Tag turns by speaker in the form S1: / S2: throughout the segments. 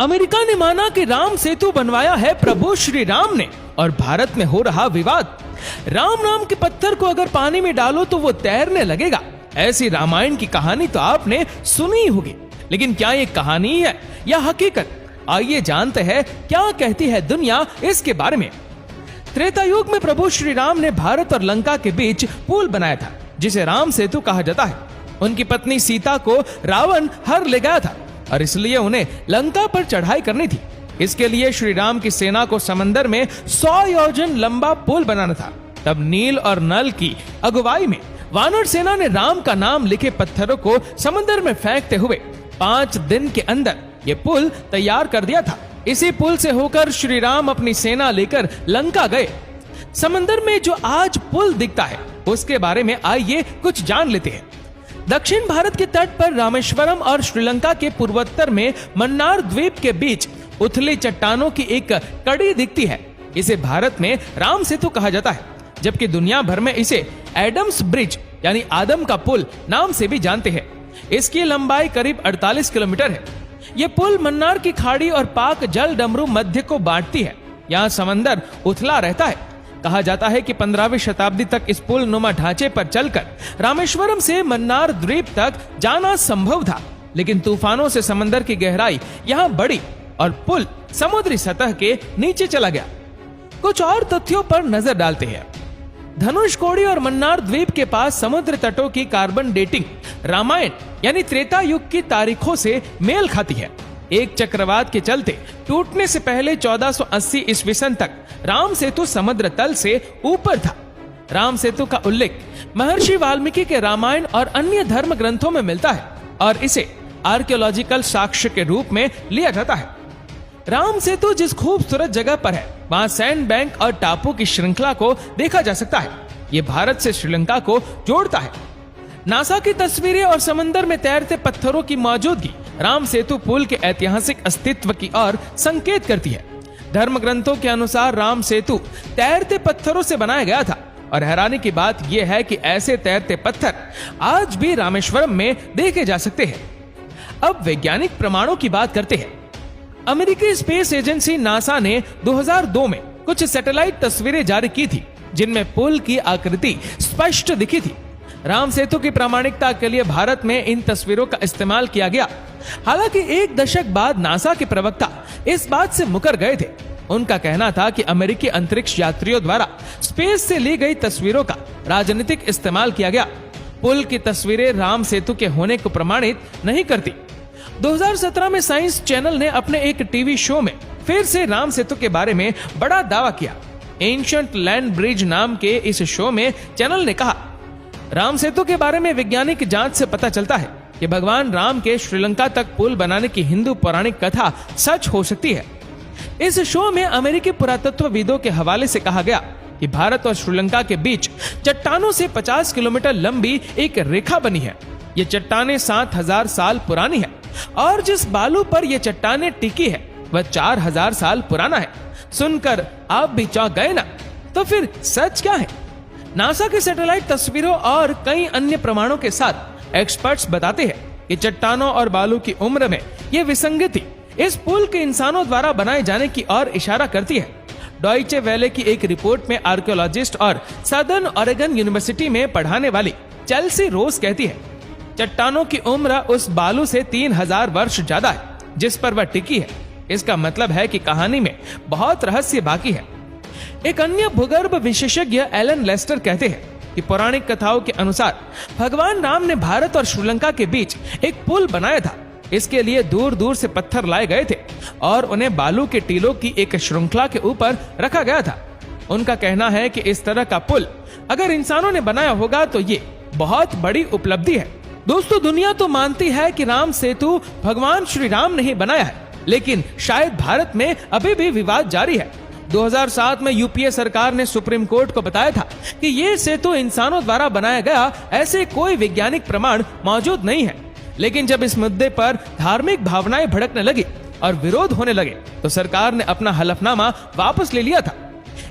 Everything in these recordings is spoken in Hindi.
S1: अमेरिका ने माना कि राम सेतु बनवाया है प्रभु श्री राम ने, और भारत में हो रहा विवाद। राम नाम के पत्थर को अगर पानी में डालो तो वो तैरने लगेगा। ऐसी रामायण की कहानी तो आपने सुनी ही होगी, लेकिन क्या ये कहानी है या हकीकत? आइए जानते हैं क्या कहती है दुनिया इसके बारे में। त्रेता युग में प्रभु श्री राम ने भारत और लंका के बीच पुल बनाया था, जिसे राम सेतु कहा जाता है। उनकी पत्नी सीता को रावण हर ले गया था और इसलिए उन्हें लंका पर चढ़ाई करनी थी। इसके लिए श्री राम की सेना को समंदर में 100 योजन लंबा पुल बनाना था। तब नील और नल की अगुवाई में वानर सेना ने राम का नाम लिखे पत्थरों को समंदर में फेंकते हुए 5 दिन के अंदर ये पुल तैयार कर दिया था। इसी पुल से होकर श्री राम अपनी सेना लेकर लंका गए। समंदर में जो आज पुल दिखता है उसके बारे में आइए कुछ जान लेते हैं। दक्षिण भारत के तट पर रामेश्वरम और श्रीलंका के पूर्वोत्तर में मन्नार द्वीप के बीच उथली चट्टानों की एक कड़ी दिखती है। इसे भारत में राम सेतु कहा जाता है, जबकि दुनिया भर में इसे एडम्स ब्रिज यानी आदम का पुल नाम से भी जानते हैं। इसकी लंबाई करीब 48 किलोमीटर है। यह पुल मन्नार की खाड़ी और पाक जल डमरू मध्य को बांटती है। यहाँ समंदर उथला रहता है। कहा जाता है कि 15वीं शताब्दी तक इस पुल नुमा ढांचे पर चलकर रामेश्वरम से मन्नार द्वीप तक जाना संभव था, लेकिन तूफानों से समंदर की गहराई यहाँ बढ़ी और पुल समुद्री सतह के नीचे चला गया। कुछ और तथ्यों पर नजर डालते हैं। धनुषकोडी और मन्नार द्वीप के पास समुद्र तटों की कार्बन डेटिंग रामायण यानी त्रेता युग की तारीखों से मेल खाती है। एक चक्रवात के चलते टूटने से पहले 1480 ईस्वी सन तक राम सेतु समुद्र तल से ऊपर था। राम सेतु का उल्लेख महर्षि वाल्मीकि के रामायण और अन्य धर्म ग्रंथों में मिलता है और इसे आर्कियोलॉजिकल साक्ष्य के रूप में लिया जाता है। राम सेतु जिस खूबसूरत जगह पर है वहां सैंड बैंक और टापू की श्रृंखला को देखा जा सकता है। ये भारत से श्रीलंका को जोड़ता है। नासा की तस्वीरें और समंदर में तैरते पत्थरों की मौजूदगी राम सेतु पुल के ऐतिहासिक अस्तित्व की ओर संकेत करती है। धर्म ग्रंथों के अनुसार राम सेतु तैरते पत्थरों से बनाया गया था और हैरानी की बात यह है कि ऐसे तैरते पत्थर आज भी रामेश्वरम में देखे जा सकते हैं। अब वैज्ञानिक प्रमाणों की बात करते हैं। अमेरिकी स्पेस एजेंसी नासा ने 2002 में कुछ सैटेलाइट तस्वीरें जारी की थी, जिनमें पुल की आकृति स्पष्ट दिखी थी। राम सेतु की प्रामाणिकता के लिए भारत में इन तस्वीरों का इस्तेमाल किया गया। हालांकि 1 दशक बाद नासा के प्रवक्ता इस बात से मुकर गए थे। उनका कहना था कि अमेरिकी अंतरिक्ष यात्रियों द्वारा स्पेस से ली गई तस्वीरों का राजनीतिक इस्तेमाल किया गया। पुल की तस्वीरें राम सेतु के होने को प्रमाणित नहीं करती। 2017 में साइंस चैनल ने अपने एक टीवी शो में फिर से राम सेतु के बारे में बड़ा दावा किया। एंशिएंट लैंड ब्रिज नाम के इस शो में चैनल ने कहा, राम सेतु के बारे में वैज्ञानिक जांच से पता चलता है कि भगवान राम के श्रीलंका तक पुल बनाने की हिंदू पौराणिक कथा सच हो सकती है। इस शो में अमेरिकी पुरातत्वविदों के हवाले से कहा गया कि भारत और श्रीलंका के बीच चट्टानों से 50 किलोमीटर लंबी एक रेखा बनी है। ये चट्टानें 7000 साल पुरानी है और जिस बालू पर ये चट्टानें टिकी है वह 4000 साल पुराना है। सुनकर आप भी चौंक गए ना? तो फिर सच क्या है? नासा के सैटेलाइट तस्वीरों और कई अन्य प्रमाणों के साथ एक्सपर्ट्स बताते हैं कि चट्टानों और बालू की उम्र में यह विसंगति इस पुल के इंसानों द्वारा बनाए जाने की ओर इशारा करती है। डॉइचे वेले की एक रिपोर्ट में आर्कियोलॉजिस्ट और सदर्न ओरेगन यूनिवर्सिटी में पढ़ाने वाली चेल्सी रोज कहती है, चट्टानों की उम्र उस बालू से 3000 वर्ष ज्यादा है जिस पर वह टिकी है। इसका मतलब है कि कहानी में बहुत रहस्य बाकी है। एक अन्य भूगर्भ विशेषज्ञ एलन लेस्टर कहते हैं कि पौराणिक कथाओं के अनुसार भगवान राम ने भारत और श्रीलंका के बीच एक पुल बनाया था। इसके लिए दूर दूर से पत्थर लाए गए थे और उन्हें बालू के टीलों की एक श्रृंखला के ऊपर रखा गया था। उनका कहना है कि इस तरह का पुल अगर इंसानों ने बनाया होगा तो ये बहुत बड़ी उपलब्धि है। दोस्तों, दुनिया तो मानती है कि राम सेतु भगवान श्री राम ने ही बनाया है, लेकिन शायद भारत में अभी भी विवाद जारी है। 2007 में यूपीए सरकार ने सुप्रीम कोर्ट को बताया था कि ये सेतु इंसानों द्वारा बनाया गया ऐसे कोई वैज्ञानिक प्रमाण मौजूद नहीं है। लेकिन जब इस मुद्दे पर धार्मिक भावनाएं भड़कने लगी और विरोध होने लगे तो सरकार ने अपना हलफनामा वापस ले लिया था।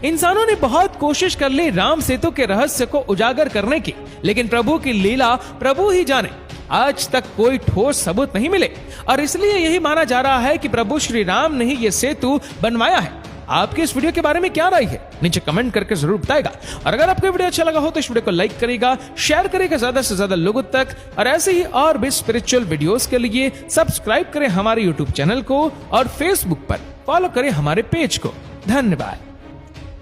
S1: इंसानों ने बहुत कोशिश कर ली राम सेतु के रहस्य को उजागर करने की, लेकिन प्रभु की लीला प्रभु ही जाने। आज तक कोई ठोस सबूत नहीं मिले और इसलिए यही माना जा रहा है कि प्रभु श्री राम ने ही ये सेतु बनवाया है। आपके इस वीडियो के बारे में क्या राय है, नीचे कमेंट करके जरूर बताएगा। और अगर आपको वीडियो अच्छा लगा हो तो इस वीडियो को लाइक करेगा, शेयर करेगा ज्यादा से ज्यादा लोगों तक, और ऐसे ही और भी स्पिरिचुअल वीडियोस के लिए सब्सक्राइब करें हमारे यूट्यूब चैनल को और फेसबुक पर फॉलो करें हमारे पेज को। धन्यवाद।